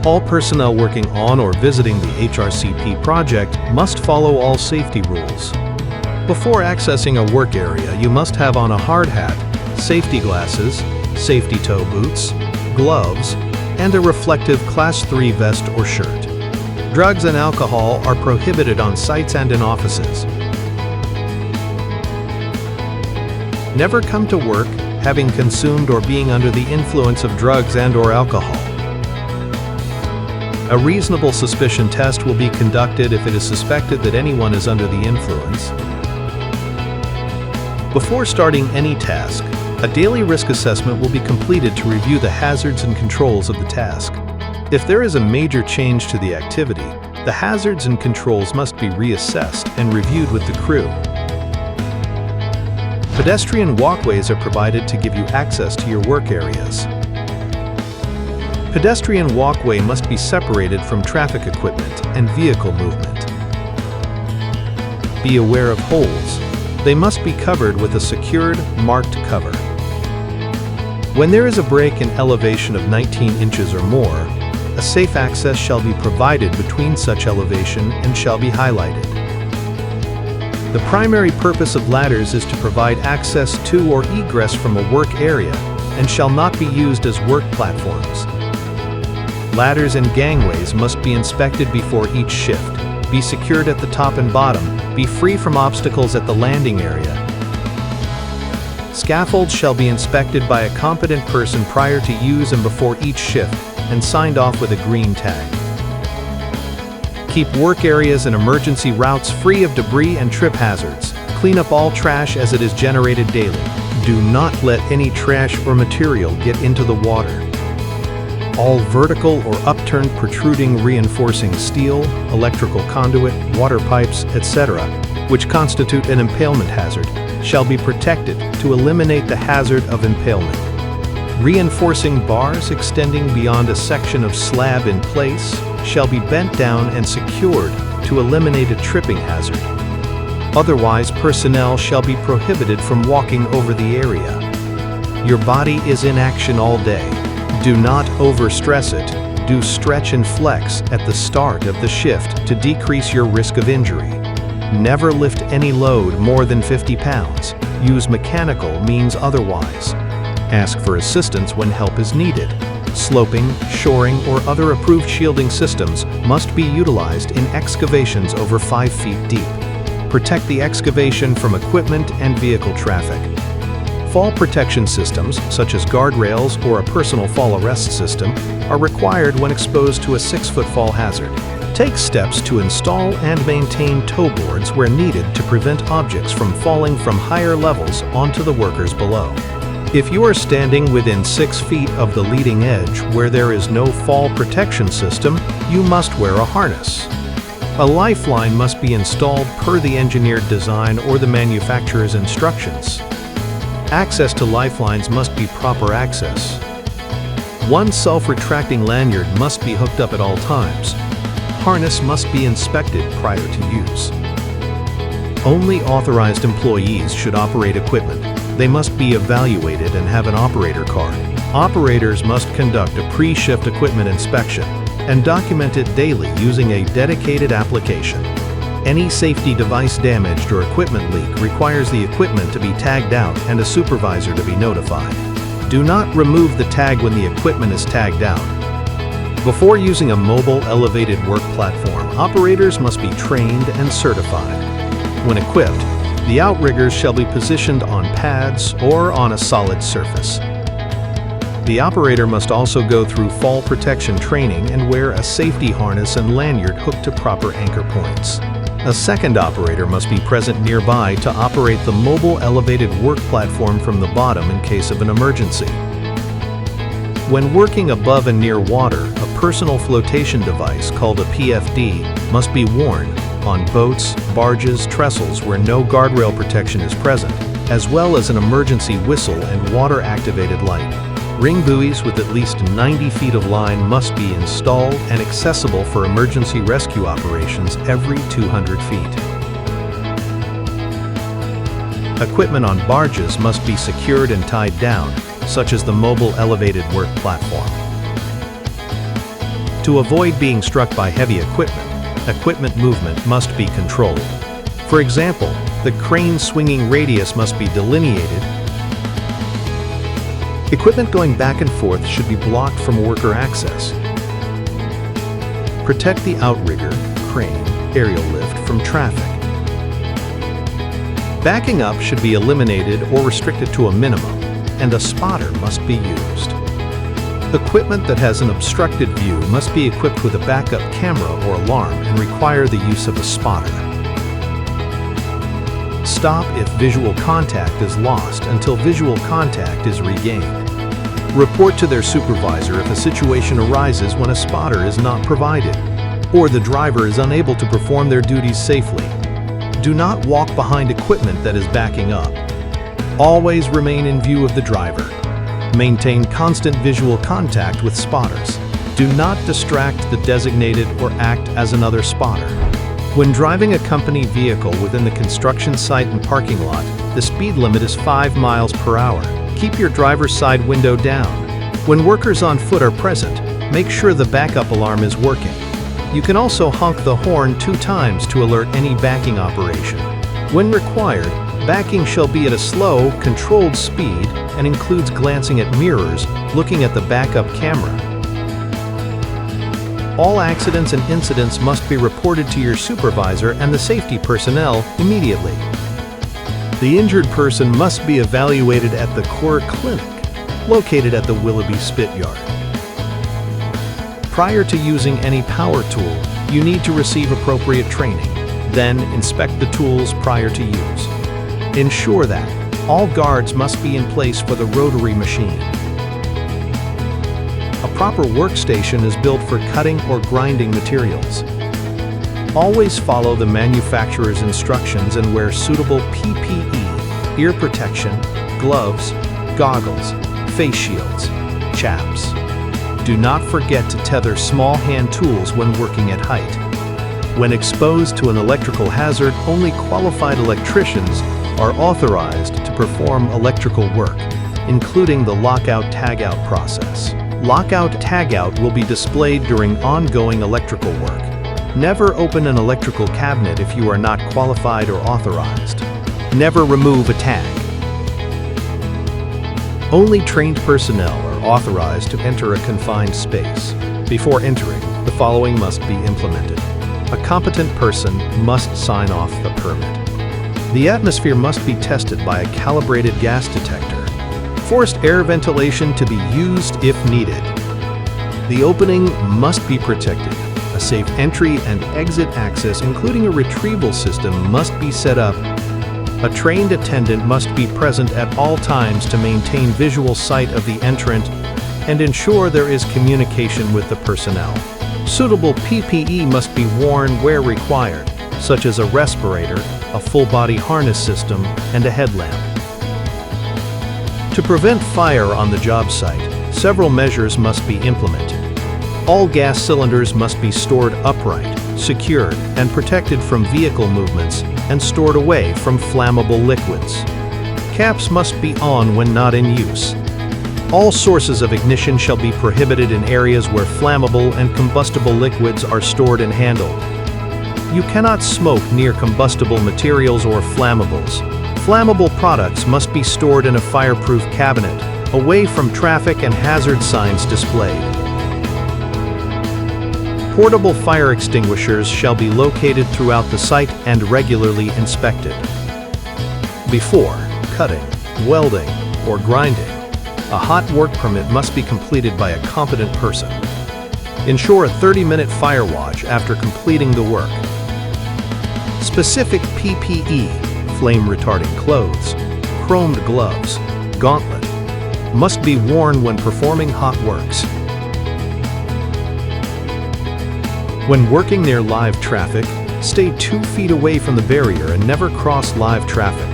All personnel working on or visiting the HRCP project must follow all safety rules. Before accessing a work area, you must have on a hard hat, safety glasses, safety toe boots, gloves, and a reflective Class 3 vest or shirt. Drugs and alcohol are prohibited on sites and in offices. Never come to work having consumed or being under the influence of drugs and/or alcohol. A reasonable suspicion test will be conducted if it is suspected that anyone is under the influence. Before starting any task, a daily risk assessment will be completed to review the hazards and controls of the task. If there is a major change to the activity, the hazards and controls must be reassessed and reviewed with the crew. Pedestrian walkways are provided to give you access to your work areas. Pedestrian walkway must be separated from traffic equipment and vehicle movement. Be aware of holes. They must be covered with a secured, marked cover. When there is a break in elevation of 19 inches or more, a safe access shall be provided between such elevation and shall be highlighted. The primary purpose of ladders is to provide access to or egress from a work area and shall not be used as work platforms. Ladders and gangways must be inspected before each shift, be secured at the top and bottom, be free from obstacles at the landing area. Scaffolds shall be inspected by a competent person prior to use and before each shift, and signed off with a green tag. Keep work areas and emergency routes free of debris and trip hazards. Clean up all trash as it is generated daily. Do not let any trash or material get into the water. All vertical or upturned protruding reinforcing steel, electrical conduit, water pipes, etc., which constitute an impalement hazard, shall be protected to eliminate the hazard of impalement. Reinforcing bars extending beyond a section of slab in place shall be bent down and secured to eliminate a tripping hazard. Otherwise, personnel shall be prohibited from walking over the area. Your body is in action all day. Do not overstress it. Do stretch and flex at the start of the shift to decrease your risk of injury. Never lift any load more than 50 pounds. Use mechanical means otherwise. Ask for assistance when help is needed. Sloping, shoring, or other approved shielding systems must be utilized in excavations over 5 feet deep. Protect the excavation from equipment and vehicle traffic. Fall protection systems, such as guardrails or a personal fall arrest system, are required when exposed to a 6-foot fall hazard. Take steps to install and maintain toe boards where needed to prevent objects from falling from higher levels onto the workers below. If you are standing within 6 feet of the leading edge where there is no fall protection system, you must wear a harness. A lifeline must be installed per the engineered design or the manufacturer's instructions. Access to lifelines must be proper access. One self-retracting lanyard must be hooked up at all times. Harness must be inspected prior to use. Only authorized employees should operate equipment. They must be evaluated and have an operator card. Operators must conduct a pre-shift equipment inspection and document it daily using a dedicated application. Any safety device damaged or equipment leak requires the equipment to be tagged out and a supervisor to be notified. Do not remove the tag when the equipment is tagged out. Before using a mobile elevated work platform, operators must be trained and certified. When equipped, the outriggers shall be positioned on pads or on a solid surface. The operator must also go through fall protection training and wear a safety harness and lanyard hooked to proper anchor points. A second operator must be present nearby to operate the mobile elevated work platform from the bottom in case of an emergency. When working above and near water, a personal flotation device called a PFD must be worn on boats, barges, trestles where no guardrail protection is present, as well as an emergency whistle and water-activated light. Ring buoys with at least 90 feet of line must be installed and accessible for emergency rescue operations every 200 feet. Equipment on barges must be secured and tied down, such as the mobile elevated work platform. To avoid being struck by heavy equipment movement must be controlled. For example, the crane swinging radius must be delineated. Equipment going back and forth should be blocked from worker access. Protect the outrigger, crane, aerial lift from traffic. Backing up should be eliminated or restricted to a minimum, and a spotter must be used. Equipment that has an obstructed view must be equipped with a backup camera or alarm and require the use of a spotter. Stop if visual contact is lost until visual contact is regained. Report to their supervisor if a situation arises when a spotter is not provided, or the driver is unable to perform their duties safely. Do not walk behind equipment that is backing up. Always remain in view of the driver. Maintain constant visual contact with spotters. Do not distract the designated or act as another spotter. When driving a company vehicle within the construction site and parking lot, the speed limit is 5 miles per hour. Keep your driver's side window down. When workers on foot are present, make sure the backup alarm is working. You can also honk the horn 2 times to alert any backing operation. When required, backing shall be at a slow, controlled speed and includes glancing at mirrors, looking at the backup camera. All accidents and incidents must be reported to your supervisor and the safety personnel immediately. The injured person must be evaluated at the Core Clinic, located at the Willoughby Spit Yard. Prior to using any power tool, you need to receive appropriate training. Then inspect the tools prior to use. Ensure that all guards must be in place for the rotary machine. A proper workstation is built for cutting or grinding materials. Always follow the manufacturer's instructions and wear suitable PPE, ear protection, gloves, goggles, face shields, chaps. Do not forget to tether small hand tools when working at height. When exposed to an electrical hazard, only qualified electricians are authorized to perform electrical work, including the lockout-tagout process. Lockout-tagout will be displayed during ongoing electrical work. Never open an electrical cabinet if you are not qualified or authorized. Never remove a tag. Only trained personnel are authorized to enter a confined space. Before entering, the following must be implemented. A competent person must sign off the permit. The atmosphere must be tested by a calibrated gas detector. Forced air ventilation to be used if needed. The opening must be protected. A safe entry and exit access, including a retrieval system, must be set up. A trained attendant must be present at all times to maintain visual sight of the entrant and ensure there is communication with the personnel. Suitable PPE must be worn where required, such as a respirator, a full-body harness system, and a headlamp. To prevent fire on the job site, several measures must be implemented. All gas cylinders must be stored upright, secured, and protected from vehicle movements and stored away from flammable liquids. Caps must be on when not in use. All sources of ignition shall be prohibited in areas where flammable and combustible liquids are stored and handled. You cannot smoke near combustible materials or flammables. Flammable products must be stored in a fireproof cabinet, away from traffic and hazard signs displayed. Portable fire extinguishers shall be located throughout the site and regularly inspected. Before cutting, welding, or grinding, a hot work permit must be completed by a competent person. Ensure a 30-minute fire watch after completing the work. Specific PPE, flame-retarding clothes, chromed gloves, gauntlet, must be worn when performing hot works. When working near live traffic, stay 2 feet away from the barrier and never cross live traffic.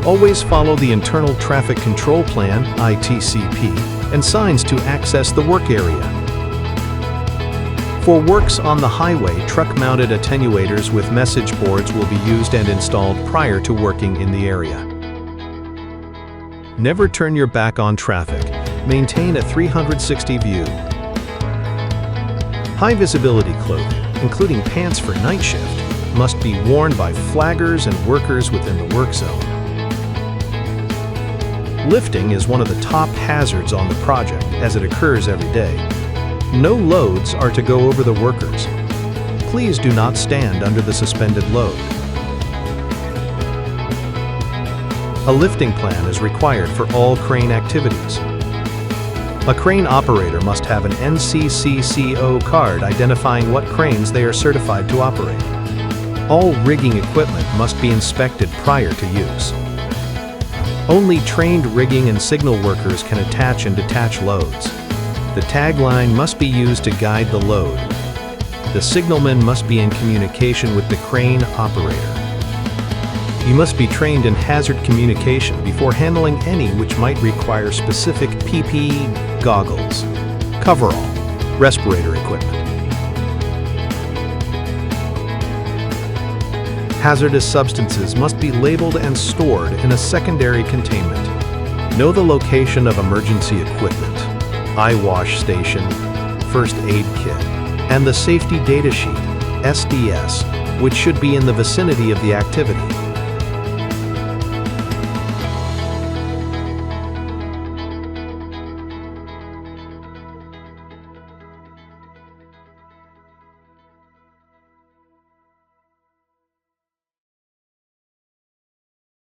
Always follow the Internal Traffic Control Plan, ITCP, and signs to access the work area. For works on the highway, truck-mounted attenuators with message boards will be used and installed prior to working in the area. Never turn your back on traffic. Maintain a 360 view. High-visibility clothing, including pants for night shift, must be worn by flaggers and workers within the work zone. Lifting is one of the top hazards on the project as it occurs every day. No loads are to go over the workers. Please do not stand under the suspended load. A lifting plan is required for all crane activities. A crane operator must have an NCCCO card identifying what cranes they are certified to operate. All rigging equipment must be inspected prior to use. Only trained rigging and signal workers can attach and detach loads. The tagline must be used to guide the load. The signalman must be in communication with the crane operator. You must be trained in hazard communication before handling any which might require specific PPE, goggles, coverall, respirator equipment. Hazardous substances must be labeled and stored in a secondary containment. Know the location of emergency equipment, eye wash station, first aid kit, and the safety data sheet, SDS, which should be in the vicinity of the activity.